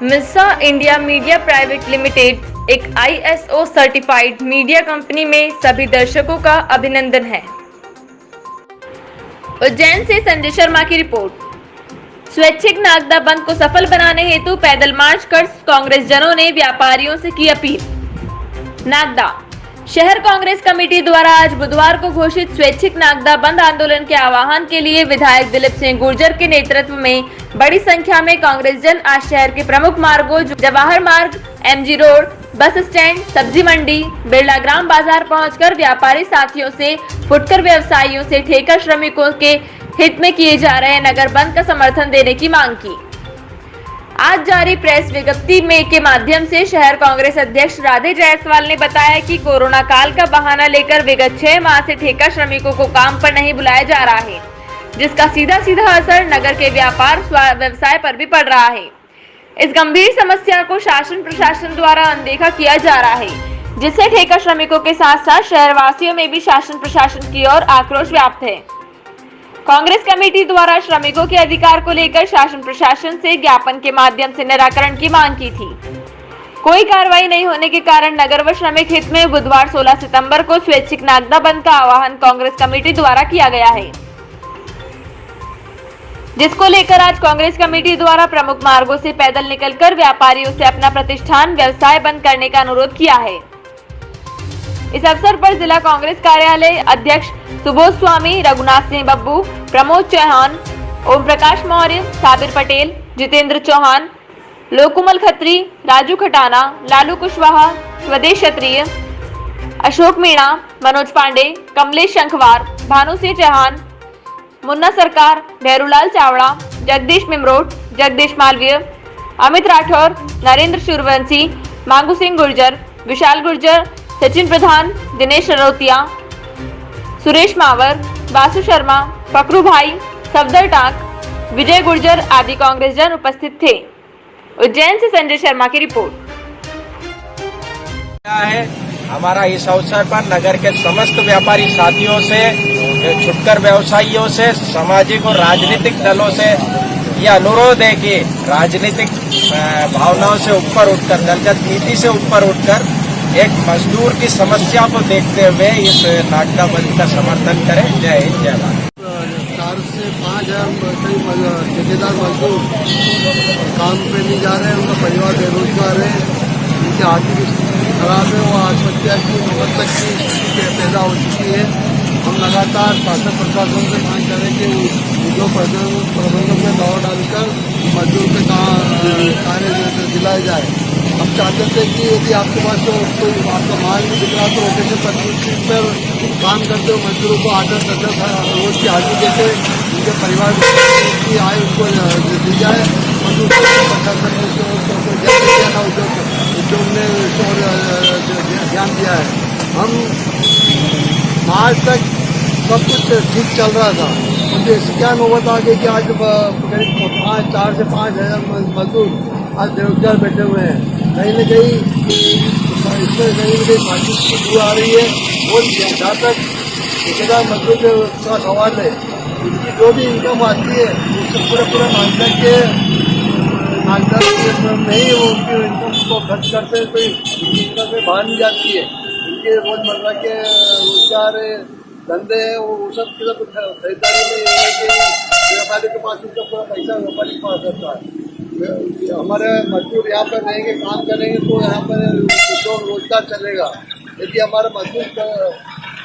मिस्सा India media private limited एक ISO certified media company में सभी दर्शकों का अभिनंदन है। उज्जैन से संजय शर्मा की रिपोर्ट। स्वैच्छिक नागदा बंद को सफल बनाने हेतु पैदल मार्च कर कांग्रेस जनों ने व्यापारियों से की अपील। नागदा शहर कांग्रेस कमेटी द्वारा आज बुधवार को घोषित स्वैच्छिक नागदा बंद आंदोलन के आह्वान के लिए विधायक दिलीप सिंह गुर्जर के नेतृत्व में बड़ी संख्या में कांग्रेस जन आज शहर के प्रमुख मार्गों जवाहर मार्ग, MG रोड, बस स्टैंड, सब्जी मंडी, बिरला ग्राम बाजार पहुंचकर व्यापारी साथियों से, फुटकर व्यवसायियों से ठेका श्रमिकों के हित में किए जा रहे नगर बंद का समर्थन देने की मांग की। आज जारी प्रेस विज्ञप्ति में के माध्यम से शहर कांग्रेस अध्यक्ष राधे जायसवाल ने बताया कि कोरोना काल का बहाना लेकर विगत 6 माह से ठेका श्रमिकों को काम पर नहीं बुलाया जा रहा है, जिसका सीधा असर नगर के व्यापार व्यवसाय पर भी पड़ रहा है। इस गंभीर समस्या को शासन प्रशासन द्वारा अनदेखा किया जा रहा है, जिससे ठेका श्रमिकों के साथ साथ शहरवासियों में भी शासन प्रशासन की ओर आक्रोश व्याप्त है। कांग्रेस कमेटी द्वारा श्रमिकों के अधिकार को लेकर शासन प्रशासन से ज्ञापन के माध्यम से निराकरण की मांग की थी। कोई कार्रवाई नहीं होने के कारण नगर व श्रमिक हित में बुधवार 16 सितंबर को स्वैच्छिक नागदा बंद का आह्वान कांग्रेस कमेटी द्वारा किया गया है, जिसको लेकर आज कांग्रेस कमेटी द्वारा प्रमुख मार्गों से पैदल निकलकर व्यापारियों से अपना प्रतिष्ठान व्यवसाय बंद करने का अनुरोध किया है। इस अवसर पर जिला कांग्रेस कार्यालय अध्यक्ष सुबोध स्वामी, रघुनाथ सिंह बब्बू, प्रमोद चौहान, ओम प्रकाश मौर्य, साबिर पटेल, जितेंद्र चौहान, लोकुमल खत्री, राजू खटाना, लालू कुशवाहा, स्वदेश क्षत्रिय, अशोक मीणा, मनोज पांडे, कमलेश शंखवार, भानु सिंह चौहान, मुन्ना सरकार, भैरूलाल चावड़ा, जगदीश मिमरोट, जगदीश मालवीय, अमित राठौर, नरेंद्र सूर्यवंशी, मांगू सिंह गुर्जर, विशाल गुर्जर, सचिन प्रधान, दिनेश सरोतिया, सुरेश मावर, बासु शर्मा, फकरू भाई, सफदर टाक, विजय गुर्जर आदि कांग्रेस जन उपस्थित थे। उज्जैन से संजय शर्मा की रिपोर्ट। क्या है हमारा इस अवसर पर नगर के समस्त व्यापारी साथियों से, छुटकर व्यवसायियों से, सामाजिक और राजनीतिक दलों से यह अनुरोध है कि राजनीतिक भावनाओं से ऊपर उठकर, दलगत नीति से ऊपर उठकर एक मजदूर की समस्या को देखते हुए इस नागदा बंद का समर्थन करें। जय हिंद, जय भारत। 4 से 5 हज़ार ठेकेदार मजदूर काम पे नहीं जा रहे हैं, उनका परिवार बेरोजगार है, उनकी आर्थिक स्थिति खराब है, वो आत्महत्या की नौबत तक की स्थिति पैदा हो चुकी है। हम लगातार शासन प्रशासन से मांग करें कि उद्योग प्रबंधों में दबाव डालकर मजदूर पे कार्य दिलाया जाए। हम चाहते थे कि यदि आपके पास कोई आपका माल नहीं दिख रहा तो रोटेशन पर काम करते हुए मजदूरों को 8-10 रोज की हाजिरी देते उनके परिवार की आय उनको दी जाए। मजदूर प्रशासन ने उद्योग ने ध्यान दिया है। हम मार्च तक सब कुछ ठीक चल रहा था, मुझे इससे क्या नौबत आ गई कि आज करीब 4 से 5 हज़ार मजदूर आज बेरोजगार बैठे हुए हैं। कहीं न कहीं इसमें कहीं न कहीं मार्केट की बू आ रही है। और जहाँ तक ठेकेदार मजदूर का सवाल है, उनकी जो भी इनकम आती है उससे पूरा नागदा के में ही वो उनकी इनकम को खर्च करते हैं, कोई इनकम से बाहर नहीं जाती है। उनके रोजमर्रा के रोजगार धंधे हैं, वो सब की सब खरीदारी में है कि व्यापारी के पास उनका पूरा पैसा व्यापारी के पास रहता है। हमारे मजदूर यहाँ पर रहेंगे, काम करेंगे तो यहाँ पर रोजगार चलेगा। यदि हमारा मजदूर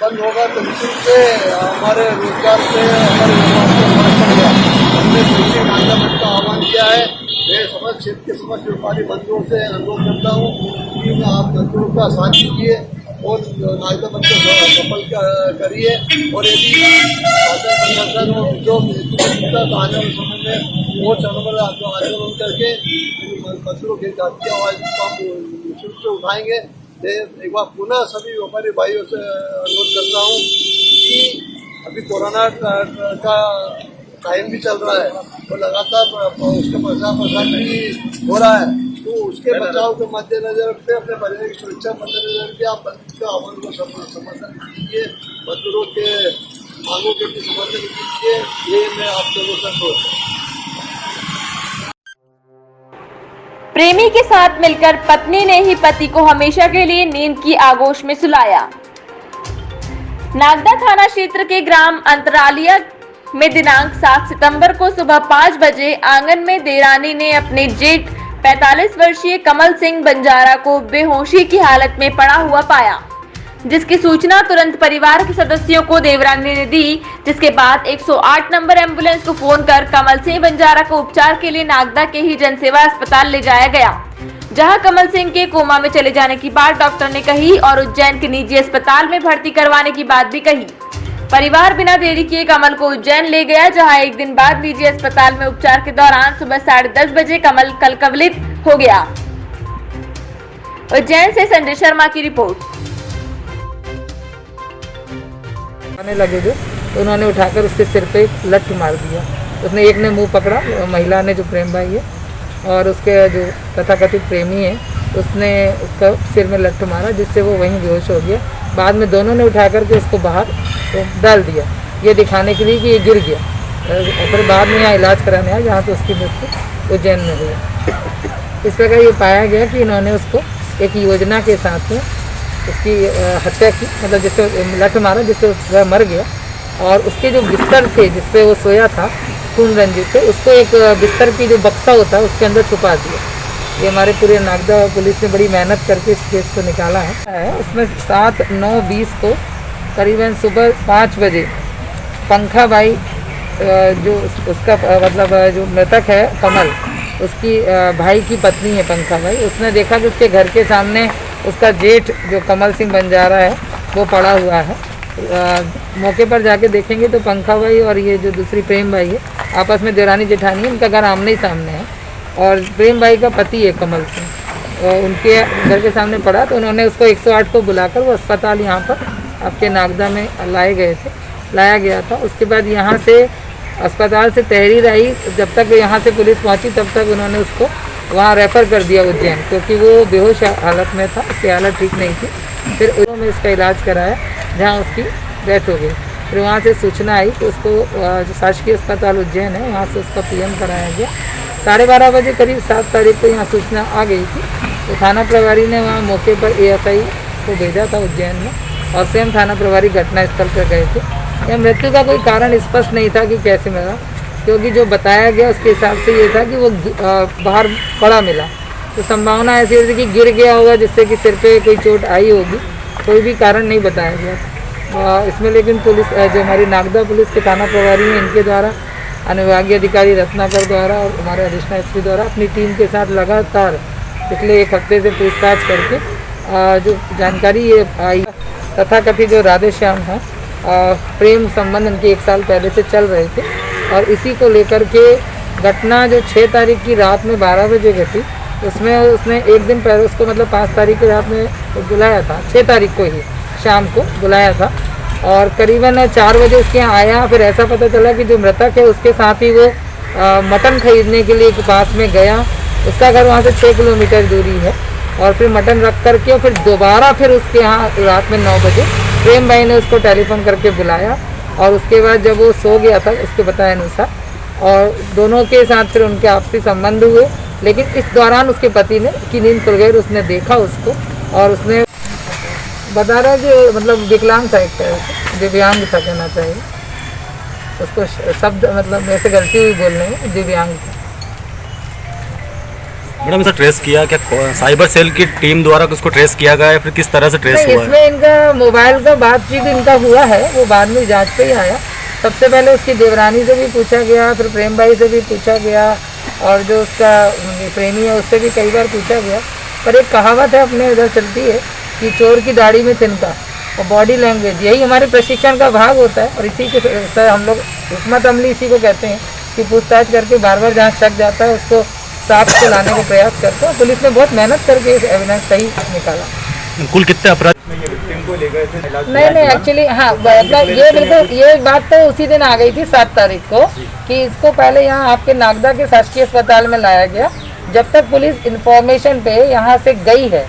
बंद होगा तो निश्चित से हमारे रोजगार से हमारे व्यापार को पड़ेगा। हमने स्वैच्छिक नागदा बंद का आह्वान किया है। मैं समस्त क्षेत्र के समस्त व्यापारी बंधुओं से अनुरोध करता हूँ कि आप मजदूरों का साथ दीजिए और नागदा बंद को सफल करिए। और यदि शासन और उद्योग तो आने वाले समय में और चरणबद्ध आंदोलन करके मजदूरों के जात की आवाज़ को हम निःशुल्क से उठाएंगे। एक बार पुनः सभी व्यापारी भाइयों से अनुरोध करता हूँ कि अभी कोरोना का टाइम भी चल रहा है तो लगातार उसका प्रसार भी हो रहा है, तो उसके बचाव के मद्देनजर पे अपने परिवार की सुरक्षा मद्देनजर पे आप बंद का आह्वान को समर्थन कीजिए, मजदूरों के मांगों के भी समर्थन कीजिए। ये मैं आप लोगों से अनुरोध प्रेमी के साथ मिलकर पत्नी ने ही पति को हमेशा के लिए नींद की आगोश में सुलाया। नागदा थाना क्षेत्र के ग्राम अंतरालिया में दिनांक 7 सितंबर को सुबह 5 बजे आंगन में देरानी ने अपने जेठ 45 वर्षीय कमल सिंह बंजारा को बेहोशी की हालत में पड़ा हुआ पाया, जिसकी सूचना तुरंत परिवार के सदस्यों को देवरानी ने दी, जिसके बाद 108 नंबर एम्बुलेंस को फोन कर कमल सिंह बंजारा को उपचार के लिए नागदा के ही जनसेवा अस्पताल ले जाया गया, जहां कमल सिंह के कोमा में चले जाने की बात डॉक्टर ने कही और उज्जैन के निजी अस्पताल में भर्ती करवाने की बात भी कही। परिवार बिना देरी किए कमल को उज्जैन ले गया, जहां एक दिन बाद निजी अस्पताल में उपचार के दौरान सुबह 10:30 बजे कमल कलकवलित हो गया। उज्जैन से संजय शर्मा की रिपोर्ट। आने लगे जो तो उन्होंने उठाकर उसके सिर पे लठ मार दिया। उसने एक ने मुंह पकड़ा, महिला ने जो प्रेम भाई है, और उसके जो तथाकथित प्रेमी है उसने उसका सिर में लठ मारा, जिससे वो वहीं बेहोश हो गया। बाद में दोनों ने उठा करके उसको बाहर तो डाल दिया, ये दिखाने के लिए कि ये गिर गया। और फिर बाद में यहाँ इलाज कराने आया, जहाँ तो उसकी मृत्यु उज्जैन में हुई। इस प्रकार ये पाया गया कि इन्होंने उसको एक योजना के साथ में उसकी हत्या की, मतलब जिससे लठ मारा जिससे वह मर गया, और उसके जो बिस्तर थे जिसपे वो सोया था खून रंजित थे, उसको एक बिस्तर की जो बक्सा होता है उसके अंदर छुपा दिया। ये हमारे पूरे नागदा पुलिस ने बड़ी मेहनत करके इस केस को निकाला है। उसमें 7/9/20 को करीबन सुबह 5 बजे पंखा भाई जो उसका मतलब जो मृतक है कमल, उसकी भाई की पत्नी है पंखा भाई, उसने देखा कि उसके घर के सामने उसका जेठ जो कमल सिंह बंजारा है वो पड़ा हुआ है। मौके पर जाके देखेंगे तो पंखा भाई और ये जो दूसरी प्रेम भाई है आपस में देरानी जेठानी है, उनका घर आमने ही सामने है, और प्रेम भाई का पति है कमल सिंह, उनके घर के सामने पड़ा। तो उन्होंने उसको 108 को बुलाकर वो अस्पताल यहाँ पर आपके नागदा में लाया गया था। उसके बाद यहाँ से अस्पताल से तहरीर आई, जब तक यहाँ से पुलिस पहुँची तब तक उन्होंने उसको वहाँ रेफ़र कर दिया उज्जैन, क्योंकि वो बेहोश हालत में था, उसकी हालत ठीक नहीं थी। फिर उज्जैन में इसका इलाज कराया, जहाँ उसकी डेथ हो गई। फिर वहाँ से सूचना आई कि उसको जो शासकीय अस्पताल उज्जैन है वहाँ से उसका PM कराया गया। 12:30 बजे करीब 7 तारीख को यहाँ सूचना आ गई थी, तो थाना प्रभारी ने वहाँ मौके पर ASI को भेजा था उज्जैन में, और स्वयं थाना प्रभारी घटनास्थल पर गए थे। यह मृत्यु का कोई कारण स्पष्ट नहीं था कि कैसे मिला, क्योंकि जो बताया गया उसके हिसाब से ये था कि वो बाहर पड़ा मिला, तो संभावना ऐसी होती कि गिर गया होगा जिससे कि सिर पे कोई चोट आई होगी, कोई भी कारण नहीं बताया गया इसमें। लेकिन पुलिस जो हमारी नागदा पुलिस के थाना प्रभारी हैं, इनके द्वारा अनुविभागीय अधिकारी रत्नाकर द्वारा और हमारे एडिशनल SP द्वारा अपनी टीम के साथ लगातार पिछले 1 हफ्ते से पूछताछ करके जो जानकारी ये आई, तथाकथित जो राधेश्याम है प्रेम संबंध उनके 1 साल पहले से चल रहे थे, और इसी को लेकर के घटना जो 6 तारीख की रात में 12 बजे घटी, उसमें उसने एक दिन पहले उसको मतलब 5 तारीख की रात में बुलाया था, 6 तारीख को ही शाम को बुलाया था, और करीबन 4 बजे उसके यहाँ आया। फिर ऐसा पता चला कि जो मृतक है उसके साथ ही वो मटन खरीदने के लिए पास में गया, उसका घर वहाँ से 6 किलोमीटर दूरी है, और फिर मटन रख करके और फिर दोबारा फिर उसके यहाँ रात में 9 बजे प्रेम भाई ने उसको टेलीफोन करके बुलाया, और उसके बाद जब वो सो गया था उसके बताए अनुसार, और दोनों के साथ फिर उनके आपसी संबंध हुए, लेकिन इस दौरान उसके पति ने की नींद खुल गई, उसने देखा उसको, और उसने बता रहा कि मतलब विकलांग था, एक तरह से दिव्यांग था कहना चाहिए उसको, शब्द मतलब ऐसे गलती हुई बोलने में, दिव्यांग था। मैडम इसे ट्रेस किया क्या साइबर सेल की टीम द्वारा उसको ट्रेस किया गया है, फिर किस तरह से ट्रेस हुआ है? इसमें इनका मोबाइल का बातचीत इनका हुआ है, वो बाद में जांच पे ही आया। सबसे पहले उसकी देवरानी से भी पूछा गया, फिर प्रेम भाई से भी पूछा गया, और जो उसका प्रेमी है उससे भी कई बार पूछा गया। पर एक कहावत है अपने इधर चलती है कि चोर की दाढ़ी में तिनका, और बॉडी लैंग्वेज यही हमारे प्रशिक्षण का भाग होता है, और इसी के हम लोग हिकमत अमली इसी को कहते हैं कि पूछताछ करके बार बार जहाँ शक जाता है उसको साफ को लाने का प्रयास करते हैं। पुलिस ने बहुत मेहनत करके इस एविडेंस सही निकाला। कुल कितने अपराध नहीं एक्चुअली हाँ, मतलब ये बिल्कुल ये बात तो उसी दिन आ गई थी 7 तारीख को, कि इसको पहले यहाँ आपके नागदा के शासकीय अस्पताल में लाया गया। जब तक पुलिस इंफॉर्मेशन पे यहाँ से गई है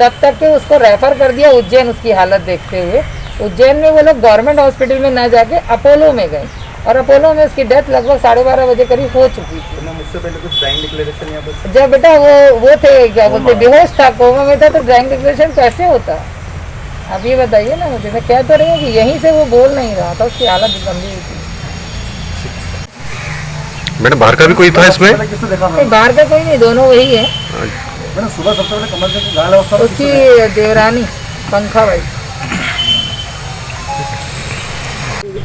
तब तक के उसको रेफर कर दिया उज्जैन, उसकी हालत देखते हुए। उज्जैन में वो लोग गवर्नमेंट हॉस्पिटल में ना जाके अपोलो में गए, और अपोलो में उसकी डेथ लगभग 12:30 बजे करीब हो चुकी थी। मुझसे पहले कुछ ड्राइंग डिक्लेरेशन या कुछ जब बेटा वो थे क्या बोलते बेहोश था, कोमा में था, तो ड्राइंग डिक्लेरेशन कैसे होता? आप ये बताइए ना मुझे। मैं कह तो रही हूँ कि यहीं से वो बोल नहीं रहा था, उसकी हालत गंभीर थी। मैडम बाहर का भी कोई था इसमें? नहीं, बाहर का कोई नहीं, दोनों वही है। सुबह सबसे पहले कमल सिंह घायल अवस्था में उसकी देवरानी पंखा भाई।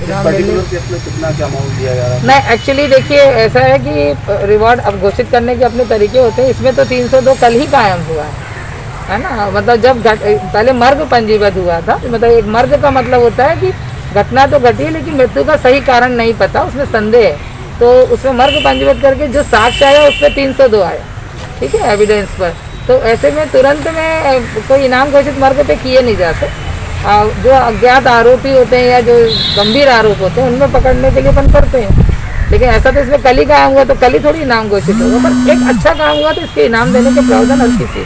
कितना क्या अमाउंट दिया जा रहा है? नहीं, एक्चुअली देखिए ऐसा है कि रिवॉर्ड अब घोषित करने के अपने तरीके होते हैं। इसमें तो 302 कल ही कायम हुआ है ना। मतलब जब पहले मर्ग पंजीबद्ध हुआ था, मतलब एक मर्ग का मतलब होता है कि घटना तो घटी है लेकिन मृत्यु का सही कारण नहीं पता, उसमें संदेह है, तो उसमें मर्ग पंजीबद्ध करके जो साक्ष्य आया उस पर 302 आया, ठीक है, एविडेंस पर। तो ऐसे में तुरंत में कोई इनाम घोषित मर्ग पे किए नहीं जाते। जो अज्ञात आरोपी होते हैं या जो गंभीर आरोप होते हैं उनमें पकड़ने के लिए अपन करते हैं। लेकिन ऐसा तो इसमें कल ही काम हुआ तो कल ही थोड़ी इनाम घोषित होगा, पर एक अच्छा काम हुआ तो इसके इनाम देने के प्रावधान हल्की सी